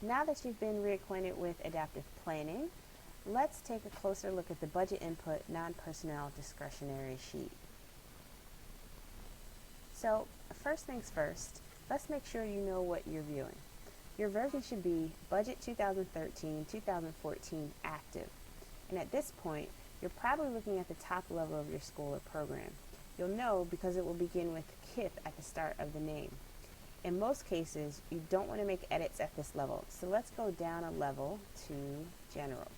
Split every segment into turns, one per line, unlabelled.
Now that you've been reacquainted with adaptive planning, let's take a closer look at the budget input non-personnel discretionary sheet. So first things first, let's make sure you know what you're viewing. Your version should be Budget 2013-2014 Active. And at this point, you're probably looking at the top level of your school or program. You'll know because it will begin with KIP at the start of the name. In most cases, you don't want to make edits at this level, so let's go down a level to General.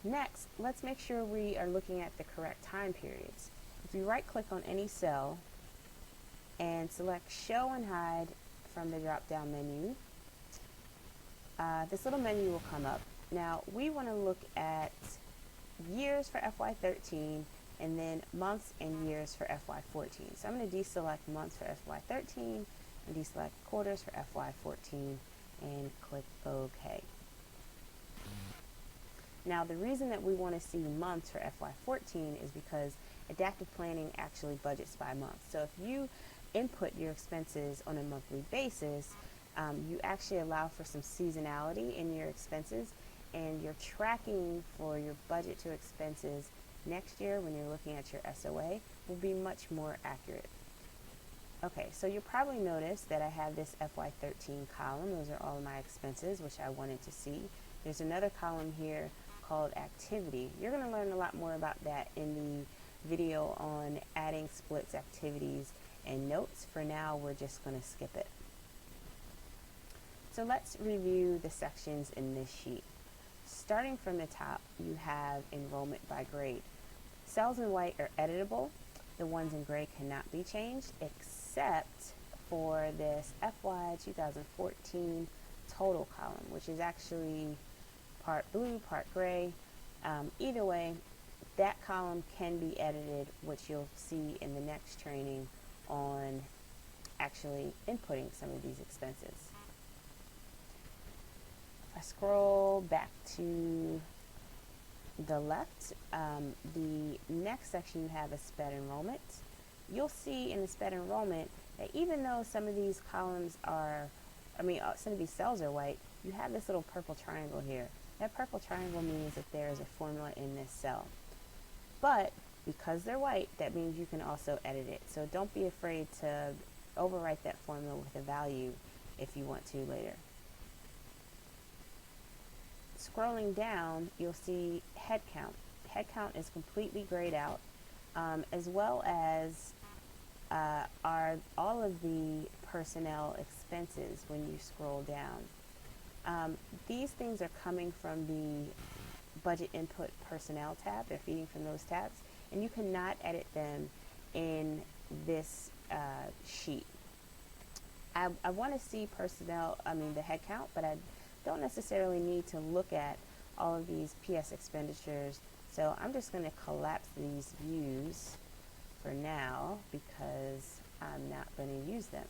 Next, let's make sure we are looking at the correct time periods. If you right-click on any cell and select Show and Hide from the drop-down menu, this little menu will come up. Now, we want to look at years for FY13 and then months and years for FY14. So I'm going to deselect months for FY13 and deselect quarters for FY14 and click OK. Now, the reason that we want to see months for FY14 is because adaptive planning actually budgets by month. So if you input your expenses on a monthly basis, you actually allow for some seasonality in your expenses, and your tracking for your budget to expenses next year when you're looking at your SOA will be much more accurate. Okay, so you'll probably notice that I have this FY13 column. Those are all of my expenses, which I wanted to see. There's another column here called Activity. You're going to learn a lot more about that in the video on adding splits, activities, and notes. For now, we're just going to skip it. So let's review the sections in this sheet. Starting from the top, you have enrollment by grade. Cells in white are editable. The ones in gray cannot be changed except for this FY 2014 total column, which is actually part blue, part gray. Either way, that column can be edited, which you'll see in the next training on actually inputting some of these expenses. If I scroll back to the left, the next section you have is sped enrollment. You'll see in the sped enrollment that even though some of these columns are, some of these cells are white, you have this little purple triangle here. That purple triangle means that there is a formula in this cell. But because they're white, that means you can also edit it. So don't be afraid to overwrite that formula with a value if you want to later. Scrolling down, you'll see headcount. Headcount is completely grayed out, as well as are all of the personnel expenses when you scroll down. These things are coming from the budget input personnel tab. They're feeding from those tabs, and you cannot edit them in this sheet. I want to see the headcount, but I don't necessarily need to look at all of these PS expenditures. So I'm just going to collapse these views for now because I'm not going to use them.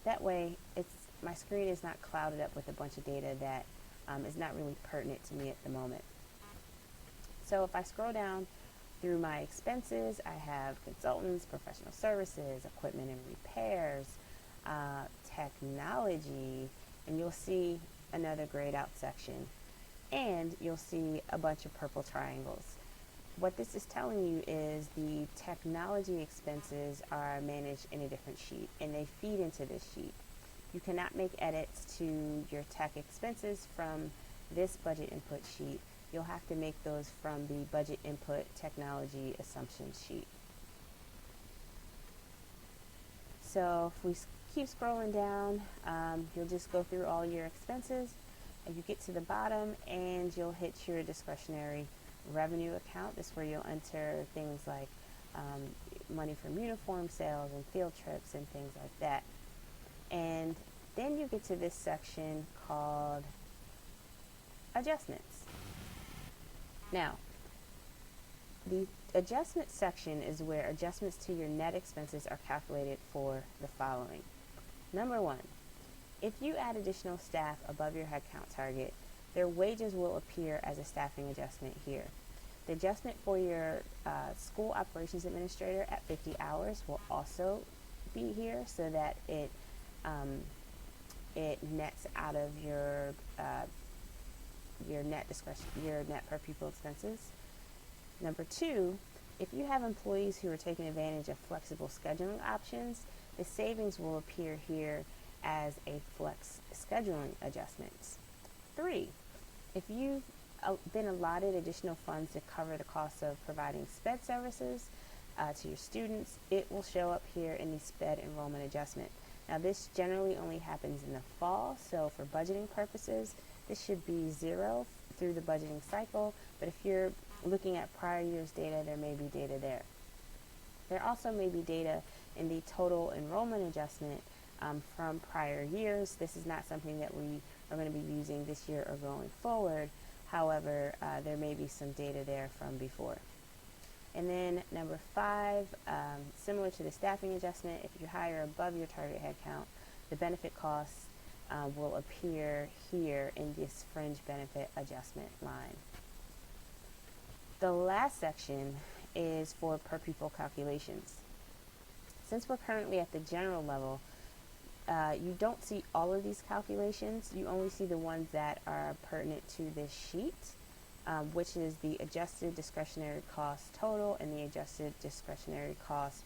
That way, my screen is not clouded up with a bunch of data that is not really pertinent to me at the moment. So if I scroll down through my expenses, I have consultants, professional services, equipment and repairs, technology, and you'll see another grayed out section, and you'll see a bunch of purple triangles. What this is telling you is the technology expenses are managed in a different sheet, and they feed into this sheet. You cannot make edits to your tech expenses from this budget input sheet. You'll have to make those from the budget input technology assumptions sheet. So if we keep scrolling down, you'll just go through all your expenses, and you get to the bottom and you'll hit your discretionary revenue account. This is where you'll enter things like money from uniform sales and field trips and things like that. And then you get to this section called adjustments. Now, the adjustment section is where adjustments to your net expenses are calculated for the following. Number one, if you add additional staff above your headcount target, their wages will appear as a staffing adjustment here. The adjustment for your school operations administrator at 50 hours will also be here so that it it nets out of your net per pupil expenses. Number two, if you have employees who are taking advantage of flexible scheduling options, the savings will appear here as a flex scheduling adjustment. Three, if you've been allotted additional funds to cover the cost of providing SPED services to your students, it will show up here in the SPED enrollment adjustment. Now, this generally only happens in the fall, so for budgeting purposes, this should be zero through the budgeting cycle, but if you're looking at prior year's data, there may be data there. There also may be data in the total enrollment adjustment from prior years. This is not something that we are going to be using this year or going forward. However, there may be some data there from before. And then number five, similar to the staffing adjustment, if you hire above your target headcount, the benefit costs will appear here in this fringe benefit adjustment line. The last section is for per pupil calculations. Since we're currently at the general level, you don't see all of these calculations. You only see the ones that are pertinent to this sheet, which is the adjusted discretionary cost total and the adjusted discretionary cost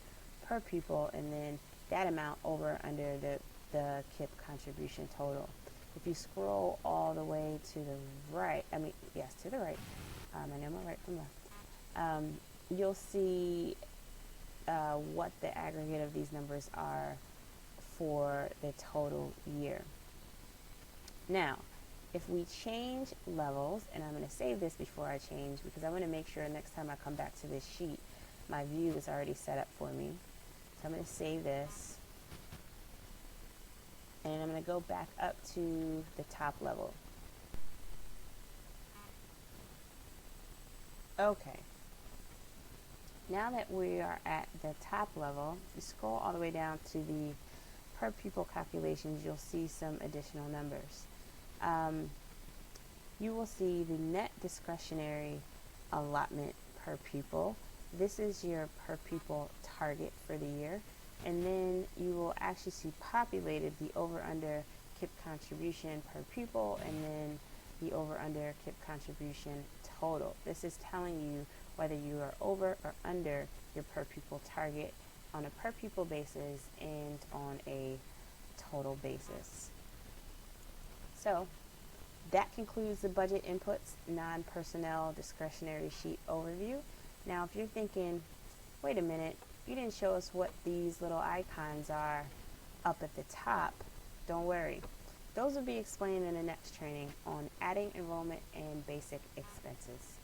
per pupil, and then that amount over under the KIPP contribution total. If you scroll all the way to the right, to the right, I know my right from left, you'll see what the aggregate of these numbers are for the total year. Now, if we change levels, and I'm going to save this before I change because I want to make sure next time I come back to this sheet, my view is already set up for me. So I'm going to save this, and I'm going to go back up to the top level. Okay. Now that we are at the top level, you scroll all the way down to the per pupil calculations, you'll see some additional numbers. You will see the net discretionary allotment per pupil. This is your per pupil target for the year. And then you will actually see populated the over-under KIPP contribution per pupil, and then the over-under KIPP contribution total. This is telling you whether you are over or under your per pupil target on a per pupil basis and on a total basis. So that concludes the budget inputs non-personnel discretionary sheet overview. Now, if you're thinking, wait a minute, you didn't show us what these little icons are up at the top, don't worry. Those will be explained in the next training on adding enrollment and basic expenses.